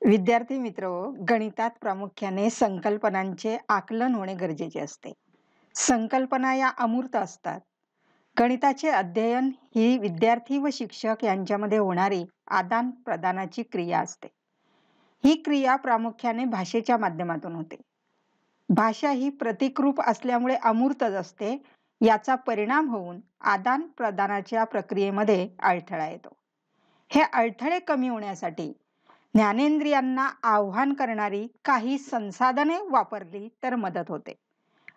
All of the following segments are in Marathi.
विद्यार्थी मित्र हो, गणितात प्रामुख्याने संकल्पनांचे आकलन होणे गरजेचे असते. संकल्पना या अमूर्त असतात. गणिताचे अध्ययन ही विद्यार्थी व शिक्षक यांच्यामध्ये होणारी आदान प्रदानाची क्रिया असते. ही क्रिया प्रामुख्याने भाषेच्या माध्यमातून होते. भाषा ही प्रतिकरूप असल्यामुळे अमूर्तच असते. याचा परिणाम होऊन आदान प्रदानाच्या प्रक्रियेमध्ये अडथळा येतो. हे अडथळे कमी होण्यासाठी ज्ञानेंद्रियांना आव्हान करणारी काही संसाधने वापरली तर मदत होते.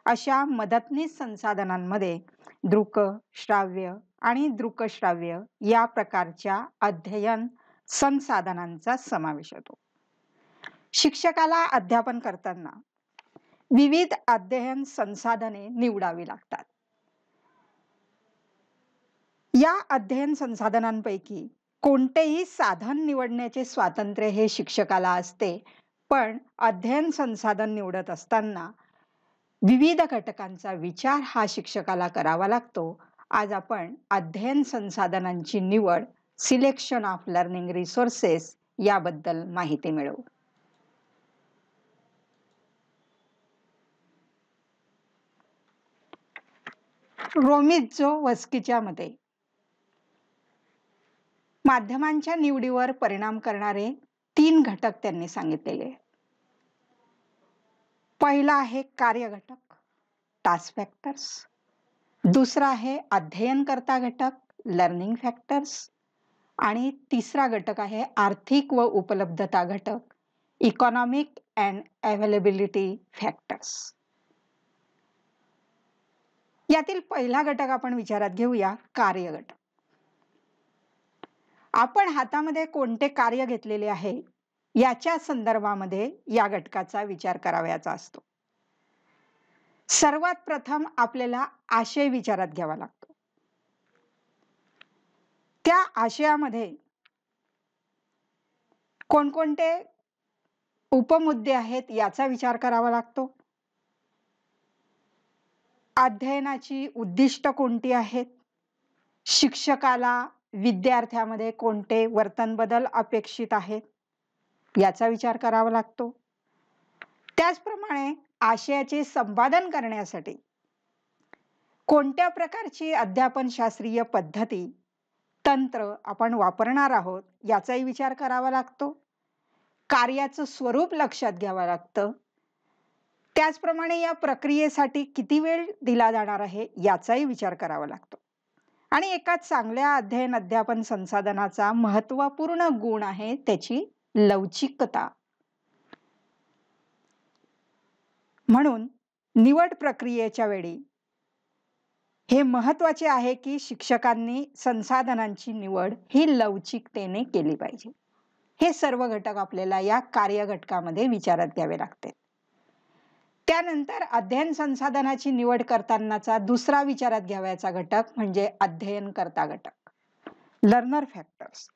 अशा मदतनीस संसाधनांमध्ये दृक, श्राव्य आणि दृकश्राव्य या प्रकारच्या अध्ययन संसाधनांचा समावेश होतो. शिक्षकाला अध्यापन करताना विविध अध्ययन संसाधने निवडावी लागतात. या अध्ययन संसाधनांपैकी कोणतेही साधन निवडण्याचे स्वातंत्र्य हे शिक्षकाला असते, पण अध्ययन संसाधन निवडत असताना विविध घटकांचा विचार हा शिक्षकाला करावा लागतो. आज आपण अध्ययन संसाधनांची निवड, सिलेक्शन ऑफ लर्निंग रिसोर्सेस याबद्दल माहिती मिळवू. रोमित्झोवस्कीच्या मते माध्यमांच्या निवडीवर परिणाम करणारे 3 घटक त्यांनी सांगितलेले आहेत. पहिला आहे कार्य घटक, टास्क फॅक्टर्स. दुसरा आहे अध्ययनकर्ता घटक, लर्निंग फॅक्टर्स. आणि तिसरा घटक आहे आर्थिक व उपलब्धता घटक, इकॉनॉमिक अँड अवेलेबिलिटी फॅक्टर्स. यातील पहिला घटक आपण विचारात घेऊया, कार्य घटक. आपण हातामध्ये कोणते कार्य घेतलेले आहे याच्या संदर्भामध्ये या घटकाचा विचार करावयाचा असतो. सर्वात प्रथम आपल्याला आशय विचारात घ्यावा लागतो. त्या आशयामध्ये कोणकोणते उपमुद्दे आहेत याचा विचार करावा लागतो. अध्ययनाची उद्दिष्ट कोणती आहेत, शिक्षकाला विद्यार्थ्यामध्ये कोणते वर्तन बदल अपेक्षित आहेत याचा विचार करावा लागतो. त्याचप्रमाणे आशयाचे संपादन करण्यासाठी कोणत्या प्रकारची अध्यापन शास्त्रीय पद्धती, तंत्र आपण वापरणार आहोत याचाही विचार करावा लागतो. कार्याचं स्वरूप लक्षात घ्यावं लागतं. त्याचप्रमाणे या प्रक्रियेसाठी किती वेळ दिला जाणार आहे याचाही विचार करावा लागतो. आणि एका चांगल्या अध्ययन अध्यापन संसाधनाचा महत्त्वपूर्ण गुण आहे त्याची लवचिकता. म्हणून निवड प्रक्रियेच्या वेळी हे महत्त्वाचे आहे की शिक्षकांनी संसाधनांची निवड ही लवचिकतेने केली पाहिजे. हे सर्व घटक आपल्याला या कार्य घटकामध्ये विचारात घ्यावे लागते. त्यानंतर अध्ययन संसाधनाची निवड करतानाचा दुसरा विचारात घ्यावयाचा घटक म्हणजे अध्ययनकर्ता घटक, लर्नर फॅक्टर्स.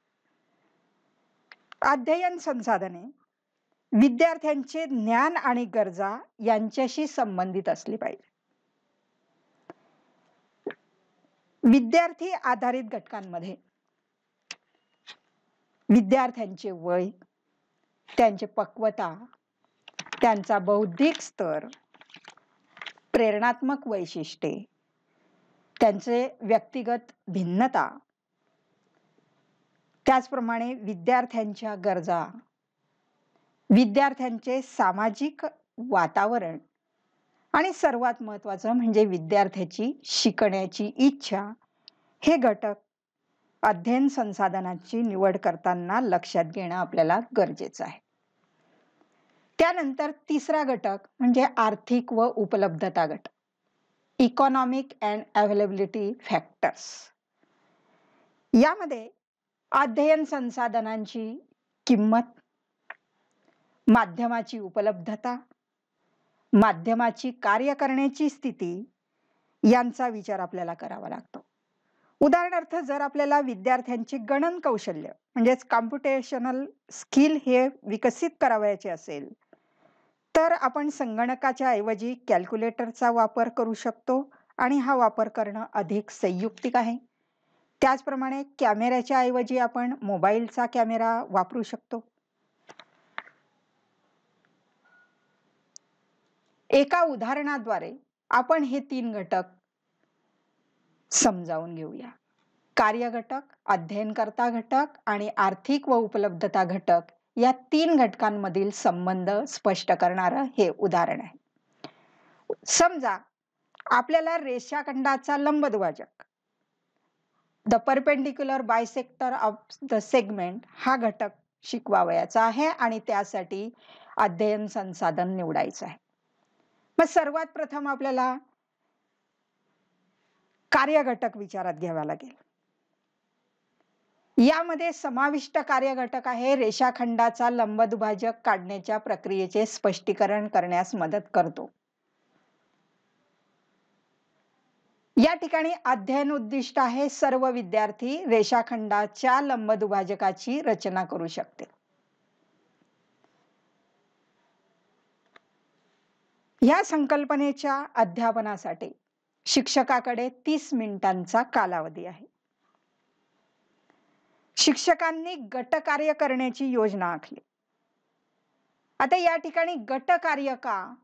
अध्ययन संसाधने विद्यार्थ्यांचे ज्ञान आणि गरजा यांच्याशी संबंधित असली पाहिजे. विद्यार्थी आधारित घटकांमध्ये विद्यार्थ्यांचे वय, त्यांचे पक्वता, त्यांचा बौद्धिक स्तर, प्रेरणात्मक वैशिष्ट्ये, त्यांचे व्यक्तिगत भिन्नता, त्याचप्रमाणे विद्यार्थ्यांच्या गरजा, विद्यार्थ्यांचे सामाजिक वातावरण आणि सर्वात महत्त्वाचं म्हणजे विद्यार्थ्याची शिकण्याची इच्छा, हे घटक अध्ययन संसाधनाची निवड करताना लक्षात घेणं आपल्याला गरजेचं आहे. त्यानंतर तिसरा घटक म्हणजे आर्थिक व उपलब्धता घटक, इकॉनॉमिक अँड अवेलेबिलिटी फॅक्टर्स. यामध्ये अध्ययन संसाधनांची किंमत, माध्यमाची उपलब्धता, माध्यमाची कार्य करण्याची स्थिती यांचा विचार आपल्याला करावा लागतो. उदाहरणार्थ जर आपल्याला विद्यार्थ्यांची गणन कौशल्य म्हणजेच कॉम्प्युटेशनल स्किल हे विकसित करावयाचे असेल तर आपण संगणकाच्या ऐवजी कॅल्क्युलेटरचा वापर करू शकतो आणि हा वापर करणं अधिक संयुक्तिक आहे. त्याचप्रमाणे कॅमेऱ्याच्या ऐवजी आपण मोबाईलचा कॅमेरा वापरू शकतो. एका उदाहरणाद्वारे आपण हे 3 घटक समजावून घेऊया. कार्य घटक, अध्ययनकर्ता घटक आणि आर्थिक व उपलब्धता घटक या 3 घटकांमधील संबंध स्पष्ट करणारं हे उदाहरण आहे. समजा आपल्याला रेषाखंडाचा लंबदुभाजक the perpendicular bisector of the segment हा घटक शिकवावयाचा आहे आणि त्यासाठी अध्ययन संसाधन निवडायचं आहे. मग सर्वात प्रथम आपल्याला कार्य घटक विचारात घ्यावा लागेल. यामध्ये समाविष्ट कार्य घटक आहे रेषाखंडाचा लंबदुभाजक काढण्याच्या प्रक्रियेचे स्पष्टीकरण करण्यास मदत करतो. या ठिकाणी अध्ययन उद्दिष्ट आहे सर्व विद्यार्थी रेषाखंडाच्या लंबदुभाजकाची रचना करू शकते. या संकल्पनेच्या अध्यापनासाठी शिक्षकाकडे 30 मिनिटांचा कालावधी आहे. शिक्षकांनी गटकार्य करण्याची योजना आखली. आता या ठिकाणी गटकार्य का?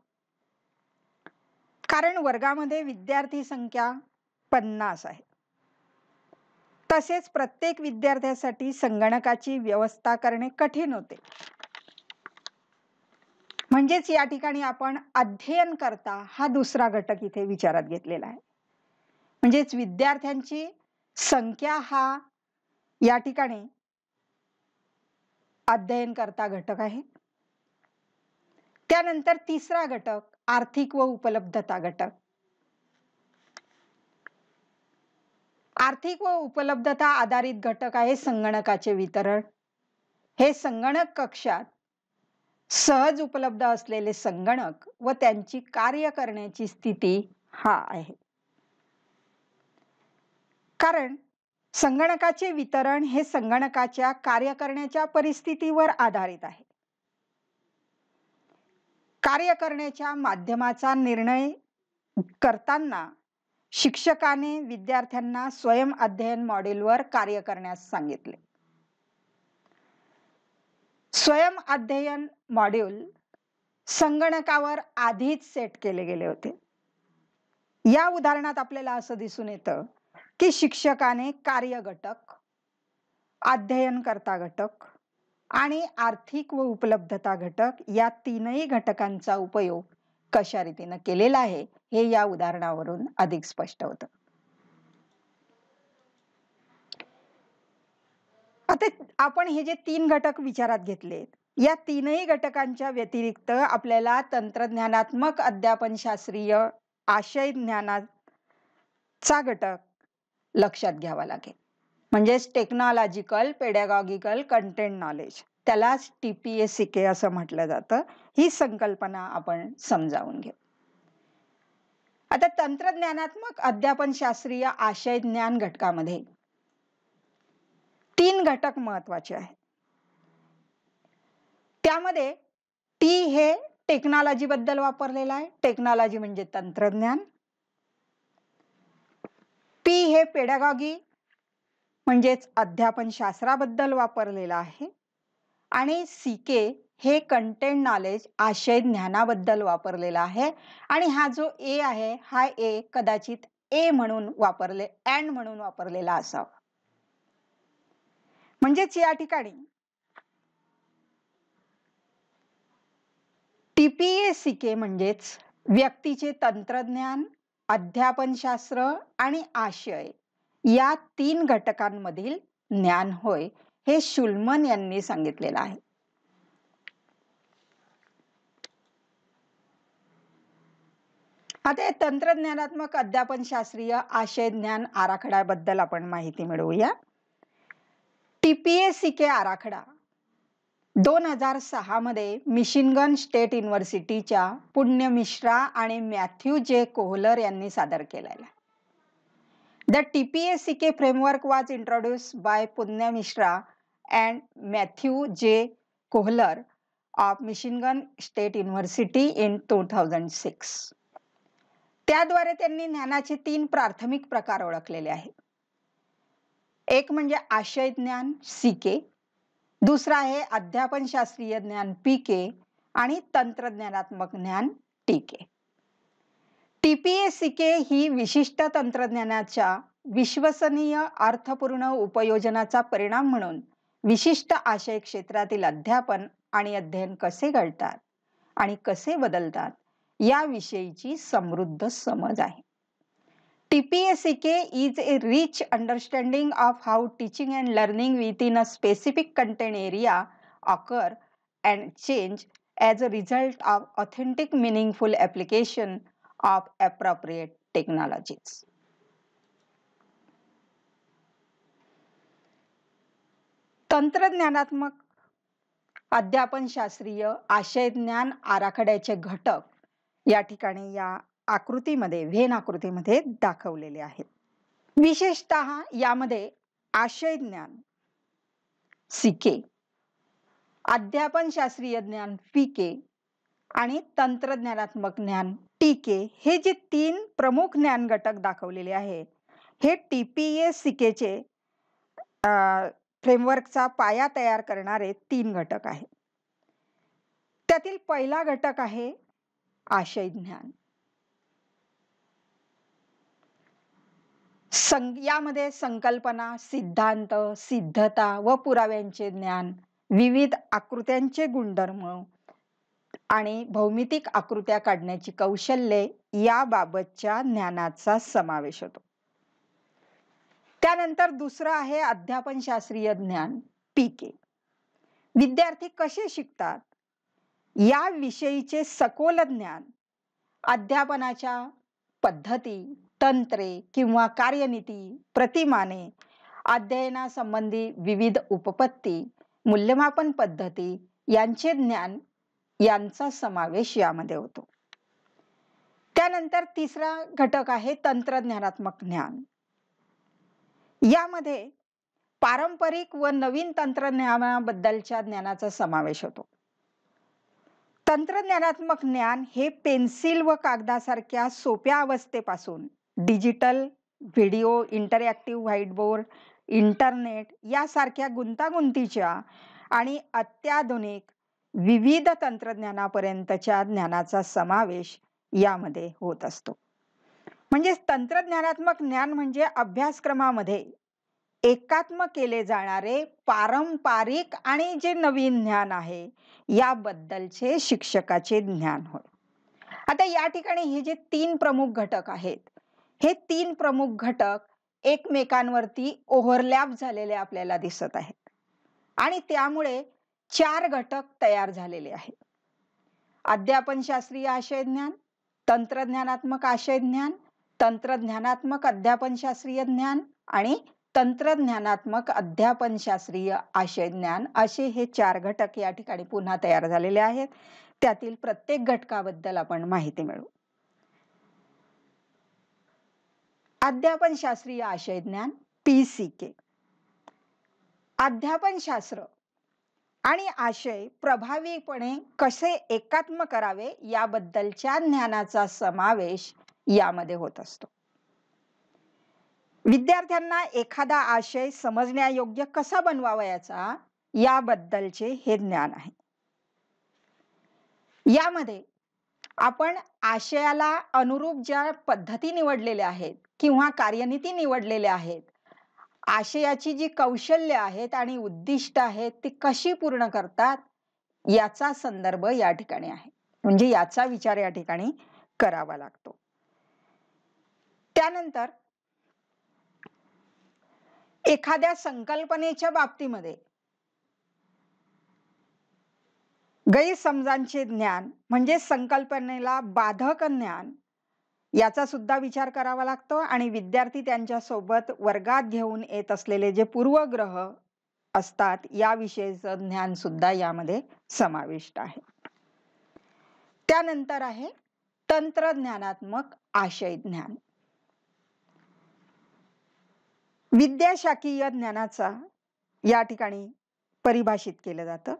कारण वर्गामध्ये विद्यार्थी संख्या 50 आहे. तसेच प्रत्येक विद्यार्थ्यासाठी संगणकाची व्यवस्था करणे कठीण होते. म्हणजेच या ठिकाणी आपण अध्ययनकर्ता हा दुसरा घटक इथे विचारात घेतलेला आहे. म्हणजेच विद्यार्थ्यांची संख्या हा या ठिकाणी अध्ययनकर्ता घटक आहे. त्यानंतर तिसरा घटक आर्थिक व उपलब्धता घटक. आर्थिक व उपलब्धता आधारित घटक आहे संगणकाचे वितरण. हे संगणक कक्षात सहज उपलब्ध असलेले संगणक व त्यांची कार्य करण्याची स्थिती हा आहे. कारण संगणकाचे वितरण हे संगणकाच्या कार्य करण्याच्या परिस्थितीवर आधारित आहे. कार्य करण्याच्या माध्यमाचा निर्णय करताना शिक्षकाने विद्यार्थ्यांना स्वयं अध्ययन मॉड्यूलवर कार्य करण्यास सांगितले. स्वयं अध्ययन मॉड्यूल संगणकावर आधीच सेट केले गेले होते. या उदाहरणात आपल्याला असं दिसून येतं की शिक्षकाने कार्य घटक, अध्ययनकर्ता घटक आणि आर्थिक व उपलब्धता घटक या 3ही घटकांचा उपयोग कशा रीतीने केलेला आहे हे या उदाहरणावरून अधिक स्पष्ट होतं. आता आपण हे जे 3 घटक विचारात घेतलेत, या 3ही घटकांच्या व्यतिरिक्त आपल्याला तंत्रज्ञानात्मक अध्यापनशास्त्रीय आशय ज्ञानाचा घटक लक्षात घ्यावा लागेल. म्हणजेच टेक्नॉलॉजिकल पेडॅगॉगिकल कंटेंट नॉलेज, त्यालाच TPACK असं म्हटलं जातं. ही संकल्पना आपण समजावून घेऊ. आता तंत्रज्ञानात्मक अध्यापनशास्त्रीय आशय ज्ञान घटकामध्ये 3 घटक महत्वाचे आहेत. त्यामध्ये T हे टेक्नॉलॉजी बद्दल वापरलेलं आहे. टेक्नॉलॉजी म्हणजे तंत्रज्ञान. P हे पेडॅगॉगी म्हणजेच अध्यापन शास्त्राबद्दल वापरलेला आहे. आणि CK हे कंटेंट नॉलेज आशय ज्ञानाबद्दल वापरलेला आहे. आणि हा जो A आहे, हा A कदाचित A म्हणून and म्हणून वापरलेला असावा. म्हणजेच या ठिकाणी TPACK म्हणजेच व्यक्तीचे तंत्रज्ञान, अध्यापनशास्त्र आणि आशय या 3 घटकांमधील ज्ञान होय, हे शुल्मन यांनी सांगितलेलं आहे. आता तंत्रज्ञानात्मक अध्यापनशास्त्रीय आशय ज्ञान आराखड्याबद्दल आपण माहिती मिळवूया. TPACK आराखडा 2006 मध्ये मिशिगन स्टेट युनिव्हर्सिटीच्या पुण्य मिश्रा आणि मॅथ्यू जे कोहलर यांनी सादर केलेला. The TPACK framework was introduced by Punya Mishra and Matthew J. Kohler of Michigan State University in 2006. त्याद्वारे त्यांनी ज्ञानाचे 3 प्राथमिक प्रकार ओळखलेले आहेत. एक म्हणजे आशय ज्ञान CK, दुसरा आहे अध्यापनशास्त्रीय ज्ञान PK आणि तंत्रज्ञानात्मक ज्ञान TK. TPA-CK ही विशिष्ट तंत्रज्ञानाच्या विश्वसनीय अर्थपूर्ण उपयोजनाचा परिणाम म्हणून विशिष्ट आशय क्षेत्रातील अध्यापन आणि अध्ययन कसे घडतात आणि कसे बदलतात याविषयीची समृद्ध समज आहे. TPA-CK is a rich understanding of how teaching and learning within a specific content area occur and change as a result of authentic meaningful application of appropriate technologies. तंत्रज्ञानात्मक अध्यापनशास्त्रीय आशयज्ञान आराखड्याचे घटक या ठिकाणी या आकृतीमध्ये व्हेन आकृतीमध्ये दाखवलेले आहेत. विशेषतः यामध्ये आशयज्ञान CK, अध्यापनशास्त्रीय ज्ञान PK आणि तंत्रज्ञानात्मक ज्ञान TK हे जे 3 प्रमुख ज्ञान घटक दाखवलेले आहेत, हे TPA-CK चे फ्रेमवर्कचा पाया तयार करणारे 3 घटक आहेत. त्यातील पहिला घटक आहे आशय ज्ञान. यामध्ये संकल्पना, सिद्धांत, सिद्धता व पुराव्यांचे ज्ञान, विविध आकृत्यांचे गुणधर्म आणि भौमितिक आकृत्या काढण्याची कौशल्ये याबाबतच्या ज्ञानाचा समावेश होतो. त्यानंतर दुसरं आहे अध्यापनशास्त्रीय ज्ञान PK. विद्यार्थी कसे शिकतात या विषयीचे सखोल ज्ञान, अध्यापनाच्या पद्धती, तंत्रे किंवा कार्यनीती, प्रतिमाने, अध्ययनासंबंधी विविध उपपत्ती, मूल्यमापन पद्धती यांचे ज्ञान यांचा समावेश यामध्ये होतो. त्यानंतर तिसरा घटक आहे तंत्रज्ञानात्मक ज्ञान. यामध्ये पारंपरिक व नवीन तंत्रज्ञानाबद्दलच्या ज्ञानाचा समावेश होतो. तंत्रज्ञानात्मक ज्ञान हे पेन्सिल व कागदासारख्या सोप्या अवस्थेपासून डिजिटल, व्हिडिओ, इंटरॅक्टिव्ह व्हाईटबोर्ड, इंटरनेट यासारख्या गुंतागुंतीच्या आणि अत्याधुनिक विविध तंत्रज्ञानापर्यंतच्या ज्ञानाचा समावेश यामध्ये होत असतो. म्हणजे तंत्रज्ञानात्मक ज्ञान म्हणजे अभ्यासक्रमामध्ये एकात्म केले जाणारे पारंपरिक आणि जे नवीन ज्ञान आहे याबद्दलचे शिक्षकाचे ज्ञान होय. आता या ठिकाणी हे जे 3 प्रमुख घटक आहेत, हे 3 प्रमुख घटक एकमेकांवरती ओव्हरलॅप झालेले आपल्याला दिसत आहेत आणि त्यामुळे 4 घटक तयार झालेले आहेत. अध्यापनशास्त्रीय आशयज्ञान, तंत्रज्ञानात्मक आशयज्ञान, तंत्रज्ञानात्मक अध्यापनशास्त्रीय ज्ञान आणि तंत्रज्ञानात्मक अध्यापनशास्त्रीय आशयज्ञान असे हे 4 घटक या ठिकाणी पुन्हा तयार झालेले आहेत. त्यातील प्रत्येक घटकाबद्दल आपण माहिती मिळवू. अध्यापनशास्त्रीय आशयज्ञान PCK. अध्यापनशास्त्र आणि आशय प्रभावीपणे कसे एकात्म करावे याबद्दलच्या ज्ञानाचा समावेश यामध्ये होत असतो. विद्यार्थ्यांना एखादा आशय समजण्यायोग्य कसा बनवावयाचा याबद्दलचे हे ज्ञान आहे. यामध्ये आपण आशयाला अनुरूप ज्या पद्धती निवडलेल्या आहेत किंवा कार्यनीती निवडलेल्या आहेत, आशयाची जी कौशल्य आहेत आणि उद्दिष्ट आहेत ती कशी पूर्ण करतात याचा संदर्भ या ठिकाणी आहे. म्हणजे याचा विचार या ठिकाणी करावा लागतो. त्यानंतर एखाद्या संकल्पनेच्या बाबतीमध्ये गैरसमजांचे ज्ञान म्हणजे संकल्पनेला बाधक ज्ञान याचा सुद्धा विचार करावा लागतो आणि विद्यार्थी त्यांच्या सोबत वर्गात घेऊन येत असलेले जे पूर्वग्रह असतात याविषयीचं ज्ञान सुद्धा यामध्ये समाविष्ट आहे. त्यानंतर आहे तंत्रज्ञानात्मक आशय ज्ञान. विद्याशाखीय ज्ञानाचा या ठिकाणी परिभाषित केलं जातं.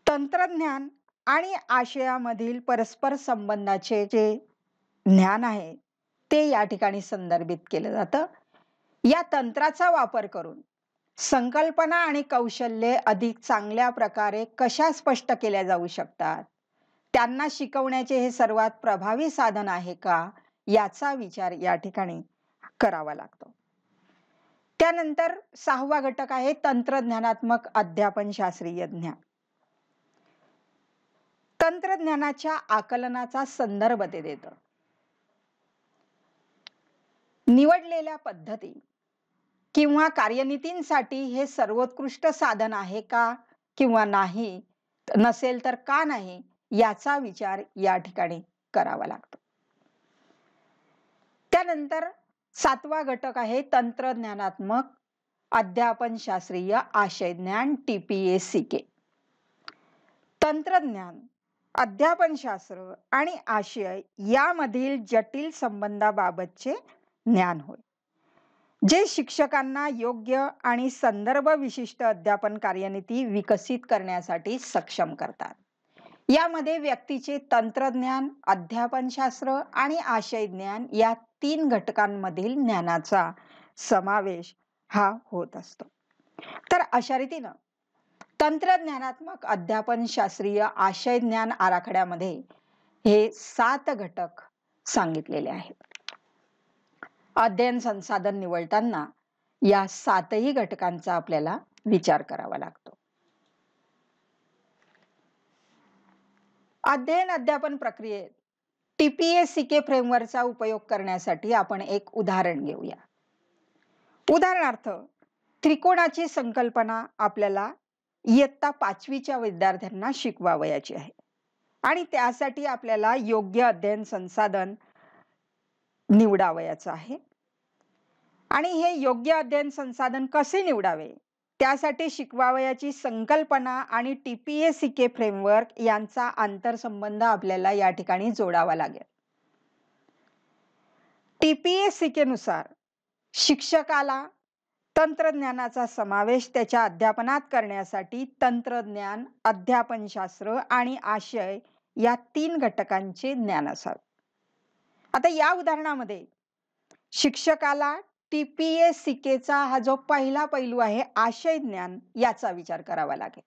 तंत्रज्ञान आणि आशयामधील परस्पर संबंधाचे जे ज्ञान आहे ते या ठिकाणी संदर्भित केलं जातं. या तंत्राचा वापर करून संकल्पना आणि कौशल्ये अधिक चांगल्या प्रकारे कशा स्पष्ट केल्या जाऊ शकतात त्यांना शिकवण्याचे हे सर्वात प्रभावी साधन आहे का, याचा विचार या ठिकाणी करावा लागतो. त्यानंतर 6वा घटक आहे तंत्रज्ञानात्मक अध्यापन शास्त्रीय ज्ञान. तंत्रज्ञानाच्या आकलनाचा संदर्भ ते देतं. निवडलेल्या पद्धती किंवा कार्यनीतींसाठी हे सर्वोत्कृष्ट साधन आहे का किंवा नाही, नसेल तर का नाही, याचा विचार या ठिकाणी करावा लागतो. त्यानंतर 7वा घटक आहे तंत्रज्ञानात्मक अध्यापन शास्त्रीय आशयज्ञान TPA-CK. तंत्रज्ञान, अध्यापनशास्त्र आणि आशय यामधील जटिल संबंधाबाबतचे ज्ञान होय, जे शिक्षकांना योग्य आणि संदर्भ विशिष्ट अध्यापन कार्यनीती विकसित करण्यासाठी सक्षम करतात. यामध्ये व्यक्तीचे तंत्रज्ञान, अध्यापनशास्त्र आणि आशय ज्ञान या 3 घटकांमधील ज्ञानाचा समावेश हा होत असतो. तर अशा रीतीनं तंत्रज्ञानात्मक अध्यापन शास्त्रीय आशय ज्ञान आराखड्यामध्ये हे 7 घटक सांगितलेले आहेत. अध्ययन संसाधन निवडताना या 7ही घटकांचा आपल्याला विचार करावा लागतो. अध्ययन अध्यापन प्रक्रियेत TPA-CK फ्रेमवर्कचा उपयोग करण्यासाठी आपण एक उदाहरण घेऊया. उदाहरणार्थ, त्रिकोणाची संकल्पना आपल्याला इयत्ता 5वीच्या विद्यार्थ्यांना शिकवावयाची आहे आणि त्यासाठी आपल्याला योग्य अध्ययन संसाधन निवडावयाचं आहे. आणि हे योग्य अध्ययन संसाधन कसे निवडावे, त्यासाठी शिकवावयाची संकल्पना आणि TPA-CK फ्रेमवर्क यांचा आंतरसंबंध आपल्याला या ठिकाणी जोडावा लागेल. TPA-CK नुसार शिक्षकाला तंत्रज्ञानाचा समावेश त्याच्या अध्यापनात करण्यासाठी तंत्रज्ञान, अध्यापनशास्त्र आणि आशय या 3 घटकांचे ज्ञान असावे. आता या उदाहरणामध्ये शिक्षकाला TPA-CKचा हा जो पहिला पैलू आहे आशय ज्ञान, याचा विचार करावा लागेल.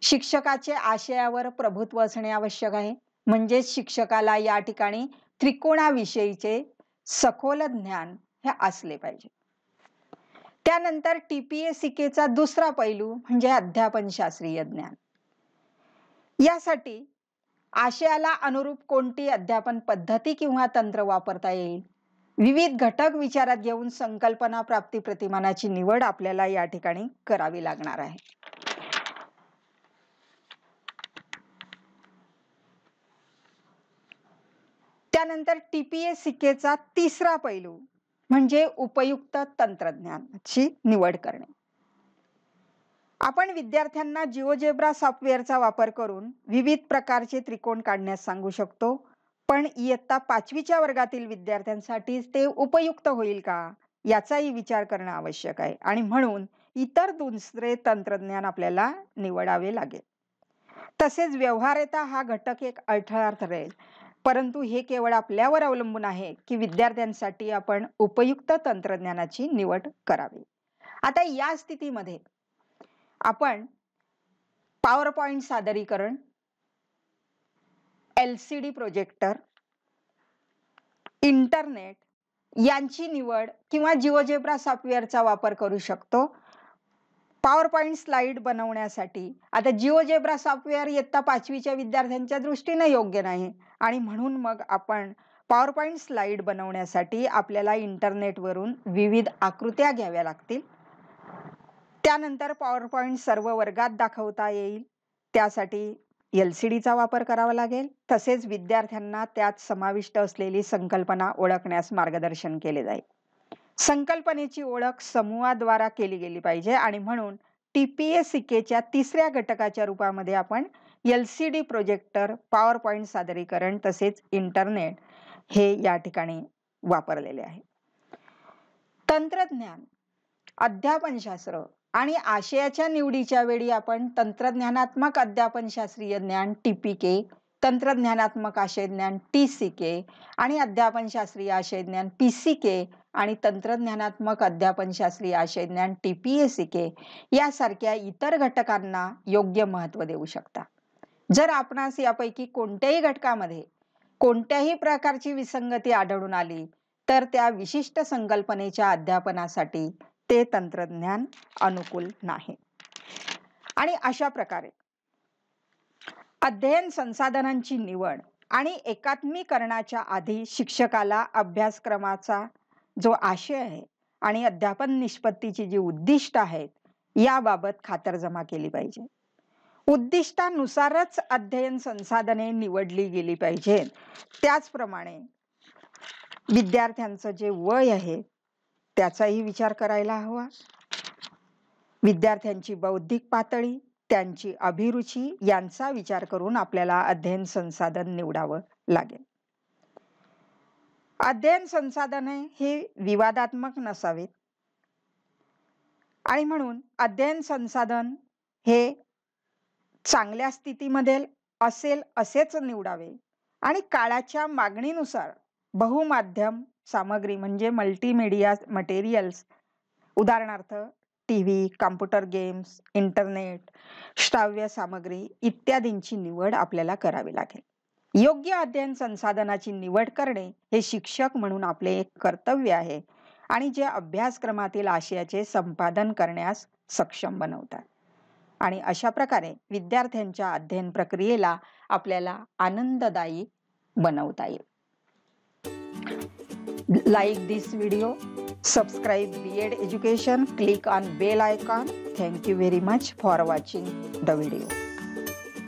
शिक्षकाचे आशयावर प्रभुत्व असणे आवश्यक आहे, म्हणजे शिक्षकाला या ठिकाणी त्रिकोणाविषयीचे सखोल ज्ञान हे असले पाहिजे. त्यानंतर TPA-CKचा दुसरा पैलू म्हणजे अध्यापनशास्त्रीय ज्ञान. यासाठी आशयाला अनुरूप कोणती अध्यापन पद्धती किंवा तंत्र वापरता येईल, विविध घटक विचारात घेऊन संकल्पना प्राप्ती प्रतिमानाची निवड आपल्याला या ठिकाणी करावी लागणार आहे. त्यानंतर TPA-CKचा तिसरा पैलू म्हणजे उपयुक्त तंत्रज्ञानाची निवड करणे. आपण विद्यार्थ्यांना जिओजेब्रा सॉफ्टवेअरचा वापर करून विविध प्रकारचे त्रिकोण काढण्यास सांगू शकतो, पण इयत्ता 5वीच्या वर्गातील विद्यार्थ्यांसाठी ते उपयुक्त होईल का, याचाही विचार करणं आवश्यक आहे आणि म्हणून इतर दुसरे तंत्रज्ञान आपल्याला निवडावे लागेल. तसेच व्यवहार्यता हा घटक एक अडथळा ठरेल, परंतु हे केवळ आपल्यावर अवलंबून आहे की विद्यार्थ्यांसाठी आपण उपयुक्त तंत्रज्ञानाची निवड करावी. आता या स्थितीमध्ये आपण पॉवर पॉइंट सादरीकरण, LCD प्रोजेक्टर, इंटरनेट यांची निवड किंवा जिओजेब्रा सॉफ्टवेअरचा वापर करू शकतो. पॉवर पॉइंट स्लाइड बनवण्यासाठी आता जिओजेब्रा सॉफ्टवेअर इयत्ता 5वीच्या विद्यार्थ्यांच्या दृष्टीने योग्य नाही आणि म्हणून मग आपण पॉवर पॉइंट स्लाइड बनवण्यासाठी आपल्याला इंटरनेटवरून विविध आकृत्या घ्याव्या लागतील. त्यानंतर पॉवर पॉइंट सर्व वर्गात दाखवता येईल, त्यासाठी LCDचा वापर करावा लागेल. तसेच विद्यार्थ्यांना त्यात समाविष्ट असलेली संकल्पना ओळखण्यास मार्गदर्शन केले जाईल. संकल्पनेची ओळख समूहाद्वारा केली गेली पाहिजे आणि म्हणून TPA-CKच्या तिसऱ्या घटकाच्या रूपामध्ये आपण LCD प्रोजेक्टर, पॉवर पॉइंट सादरीकरण तसेच इंटरनेट हे या ठिकाणी वापरलेले आहे. तंत्रज्ञान, अध्यापनशास्त्र आणि आशयाच्या निवडीच्या वेळी आपण तंत्रज्ञानात्मक अध्यापनशास्त्रीय ज्ञान TPK, तंत्रज्ञानात्मक आशय ज्ञान TCK आणि अध्यापनशास्त्रीय आशय ज्ञान PCK आणि तंत्रज्ञानात्मक अध्यापनशास्त्रीय आशय ज्ञान TPA-CK यासारख्या इतर घटकांना योग्य महत्त्व देऊ शकता. जर आपणास यापैकी कोणत्याही घटकामध्ये कोणत्याही प्रकारची विसंगती आढळून आली तर त्या विशिष्ट संकल्पनेच्या अध्यापनासाठी ते तंत्रज्ञान अनुकूल नाही. आणि अशा प्रकारे अध्ययन संसाधनांची निवड आणि एकात्मीकरणाच्या आधी शिक्षकाला अभ्यासक्रमाचा जो आशय आहे आणि अध्यापन निष्पत्तीची जी उद्दिष्ट आहेत याबाबत खातरजमा केली पाहिजे. उद्दिष्टानुसारच अध्ययन संसाधने निवडली गेली पाहिजेत. त्याचप्रमाणे विद्यार्थ्यांचं जे वय आहे त्याचाही विचार करायला हवा. विद्यार्थ्यांची बौद्धिक पातळी, त्यांची अभिरुची यांचा विचार करून आपल्याला अध्ययन संसाधन निवडावं लागेल. अध्ययन संसाधने हे विवादात्मक नसावेत आणि म्हणून अध्ययन संसाधन हे चांगल्या स्थितीमध्ये असेल असेच निवडावे आणि काळाच्या मागणीनुसार बहुमाध्यम सामग्री म्हणजे मल्टीमीडिया मटेरियल्स, उदाहरणार्थ टीव्ही, कॉम्प्युटर गेम्स, इंटरनेट, श्राव्य सामग्री इत्यादींची निवड आपल्याला करावी लागेल. योग्य अध्ययन संसाधनाची निवड करणे हे शिक्षक म्हणून आपले एक कर्तव्य आहे आणि जे अभ्यासक्रमातील आशयाचे संपादन करण्यास सक्षम बनवतात. आणि अशा प्रकारे विद्यार्थ्यांच्या अध्ययन प्रक्रियेला आपल्याला आनंददायी बनवता येईल. Like this video, subscribe B.Ed Education, click on bell icon. Thank you very much for watching the video.